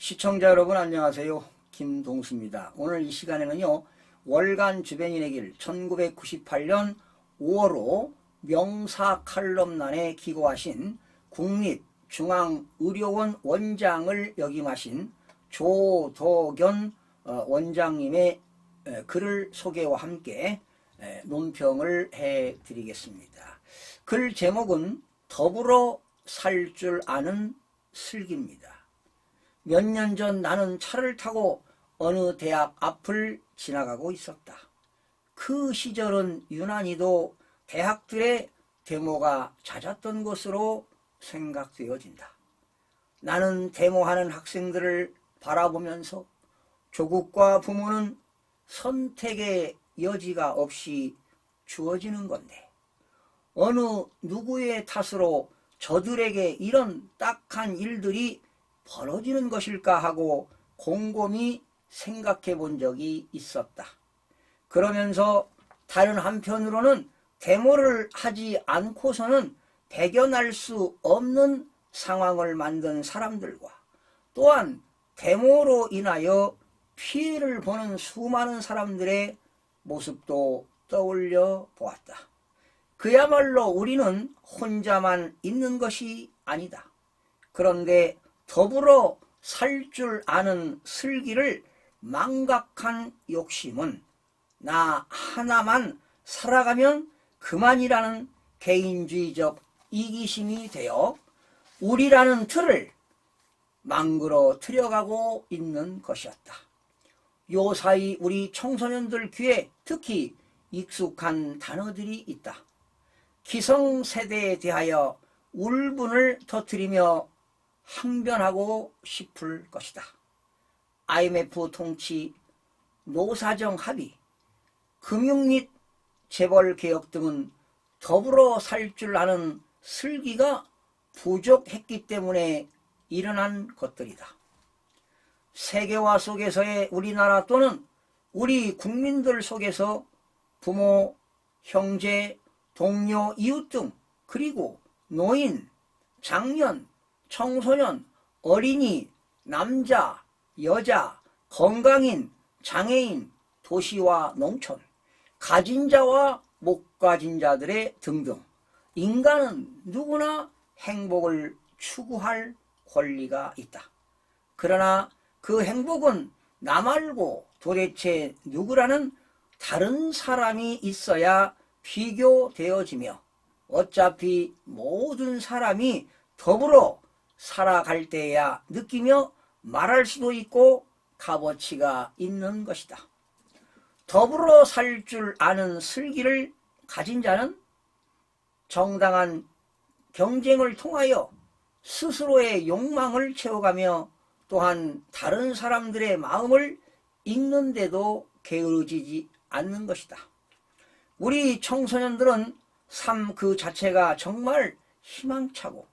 시청자 여러분 안녕하세요. 김동수입니다. 오늘 이 시간에는요. 월간 주변인의 길 1998년 5월호 명사 칼럼란에 기고하신 국립중앙의료원 원장을 역임하신 조덕연 원장님의 글을 소개와 함께 논평을 해드리겠습니다. 글 제목은 더불어 살 줄 아는 슬기입니다. 몇 년 전 나는 차를 타고 어느 대학 앞을 지나가고 있었다. 그 시절은 유난히도 대학들의 데모가 잦았던 것으로 생각되어진다. 나는 데모하는 학생들을 바라보면서 조국과 부모는 선택의 여지가 없이 주어지는 건데 어느 누구의 탓으로 저들에게 이런 딱한 일들이 벌어지는 것일까 하고 곰곰이 생각해 본 적이 있었다. 그러면서 다른 한편으로는 데모를 하지 않고서는 배견할 수 없는 상황을 만든 사람들과 또한 데모로 인하여 피해를 보는 수많은 사람들의 모습도 떠올려 보았다. 그야말로 우리는 혼자만 있는 것이 아니다. 그런데 더불어 살 줄 아는 슬기를 망각한 욕심은 나 하나만 살아가면 그만이라는 개인주의적 이기심이 되어 우리라는 틀을 망그러뜨려가고 있는 것이었다. 요사이 우리 청소년들 귀에 특히 익숙한 단어들이 있다. 기성세대에 대하여 울분을 터뜨리며 항변하고 싶을 것이다. IMF 통치, 노사정 합의, 금융 및 재벌개혁 등은 더불어 살 줄 아는 슬기가 부족했기 때문에 일어난 것들이다. 세계화 속에서의 우리나라 또는 우리 국민들 속에서 부모, 형제, 동료, 이웃 등 그리고 노인, 장년, 청소년, 어린이, 남자, 여자, 건강인, 장애인, 도시와 농촌, 가진 자와 못 가진 자들의 등등 인간은 누구나 행복을 추구할 권리가 있다. 그러나 그 행복은 나 말고 도대체 누구라는 다른 사람이 있어야 비교되어지며 어차피 모든 사람이 더불어 살아갈 때야 느끼며 말할 수도 있고 값어치가 있는 것이다. 더불어 살 줄 아는 슬기를 가진 자는 정당한 경쟁을 통하여 스스로의 욕망을 채워가며 또한 다른 사람들의 마음을 읽는데도 게으르지 않는 것이다. 우리 청소년들은 삶 그 자체가 정말 희망차고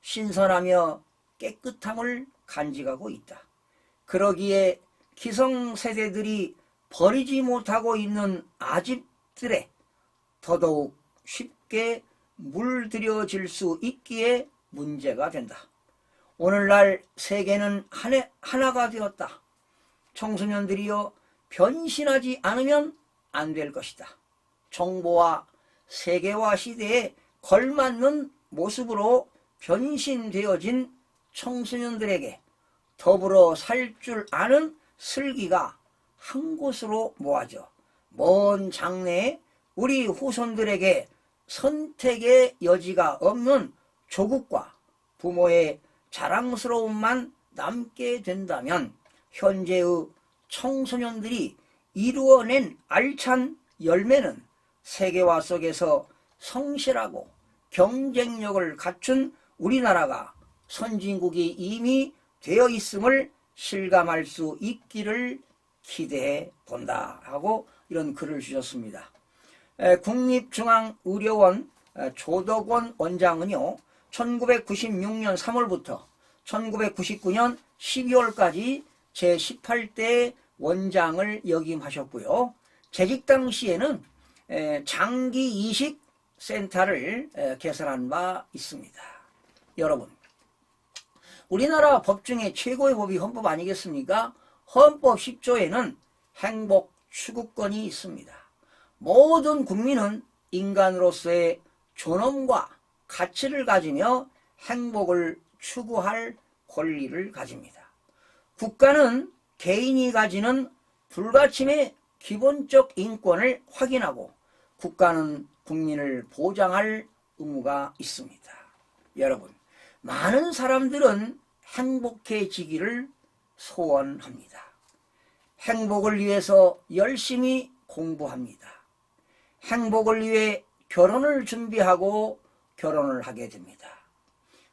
신선하며 깨끗함을 간직하고 있다. 그러기에 기성세대들이 버리지 못하고 있는 아집들에 더더욱 쉽게 물들여질 수 있기에 문제가 된다. 오늘날 세계는 하나가 되었다. 청소년들이여 변신하지 않으면 안 될 것이다. 정보와 세계화 시대에 걸맞는 모습으로 변신되어진 청소년들에게 더불어 살 줄 아는 슬기가 한 곳으로 모아져 먼 장래에 우리 후손들에게 선택의 여지가 없는 조국과 부모의 자랑스러움만 남게 된다면 현재의 청소년들이 이루어낸 알찬 열매는 세계화 속에서 성실하고 경쟁력을 갖춘 우리나라가 선진국이 이미 되어 있음을 실감할 수 있기를 기대해 본다 하고 이런 글을 주셨습니다. 국립중앙의료원 조덕원 원장은요 1996년 3월부터 1999년 12월까지 제18대 원장을 역임하셨고요. 재직 당시에는 장기 이식 센터를 개설한 바 있습니다. 여러분, 우리나라 법 중에 최고의 법이 헌법 아니겠습니까? 헌법 10조에는 행복 추구권이 있습니다. 모든 국민은 인간으로서의 존엄과 가치를 가지며 행복을 추구할 권리를 가집니다. 국가는 개인이 가지는 불가침의 기본적 인권을 확인하고 국가는 국민을 보장할 의무가 있습니다. 여러분, 많은 사람들은 행복해지기를 소원합니다. 행복을 위해서 열심히 공부합니다. 행복을 위해 결혼을 준비하고 결혼을 하게 됩니다.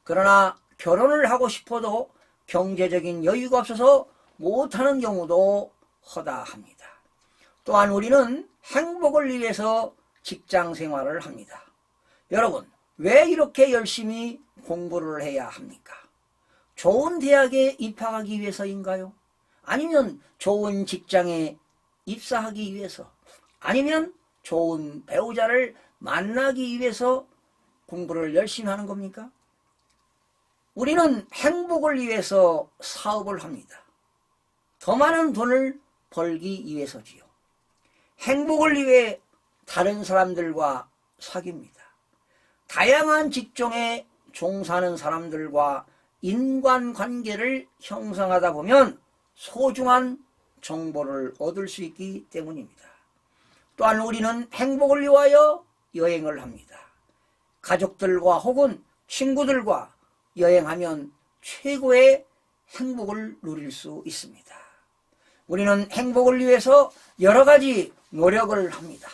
그러나 결혼을 하고 싶어도 경제적인 여유가 없어서 못하는 경우도 허다합니다. 또한 우리는 행복을 위해서 직장 생활을 합니다. 여러분, 왜 이렇게 열심히 공부를 해야 합니까? 좋은 대학에 입학하기 위해서인가요? 아니면 좋은 직장에 입사하기 위해서? 아니면 좋은 배우자를 만나기 위해서 공부를 열심히 하는 겁니까? 우리는 행복을 위해서 사업을 합니다. 더 많은 돈을 벌기 위해서지요. 행복을 위해 다른 사람들과 사귑니다. 다양한 직종에 종사하는 사람들과 인간관계를 형성하다 보면 소중한 정보를 얻을 수 있기 때문입니다. 또한 우리는 행복을 위하여 여행을 합니다. 가족들과 혹은 친구들과 여행하면 최고의 행복을 누릴 수 있습니다. 우리는 행복을 위해서 여러 가지 노력을 합니다.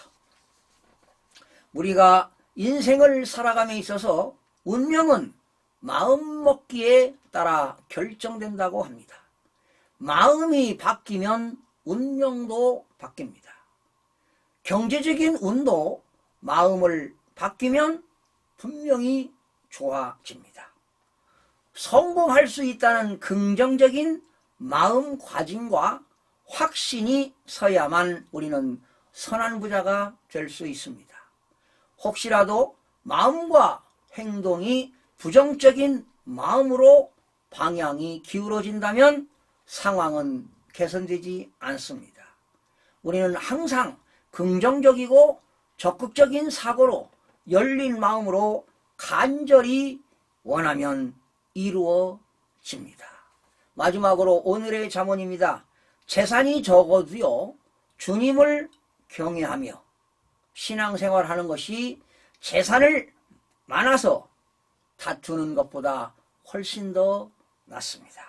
우리가 인생을 살아감에 있어서 운명은 마음먹기에 따라 결정된다고 합니다. 마음이 바뀌면 운명도 바뀝니다. 경제적인 운도 마음을 바뀌면 분명히 좋아집니다. 성공할 수 있다는 긍정적인 마음가짐과 확신이 서야만 우리는 선한 부자가 될 수 있습니다. 혹시라도 마음과 행동이 부정적인 마음으로 방향이 기울어진다면 상황은 개선되지 않습니다. 우리는 항상 긍정적이고 적극적인 사고로 열린 마음으로 간절히 원하면 이루어집니다. 마지막으로 오늘의 잠언입니다. 재산이 적어도요, 주님을 경외하며 신앙생활하는 것이 재산을 많아서 다투는 것보다 훨씬 더 낫습니다.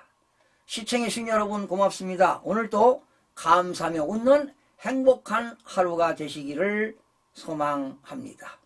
시청해주신 여러분 고맙습니다. 오늘도 감사하며 웃는 행복한 하루가 되시기를 소망합니다.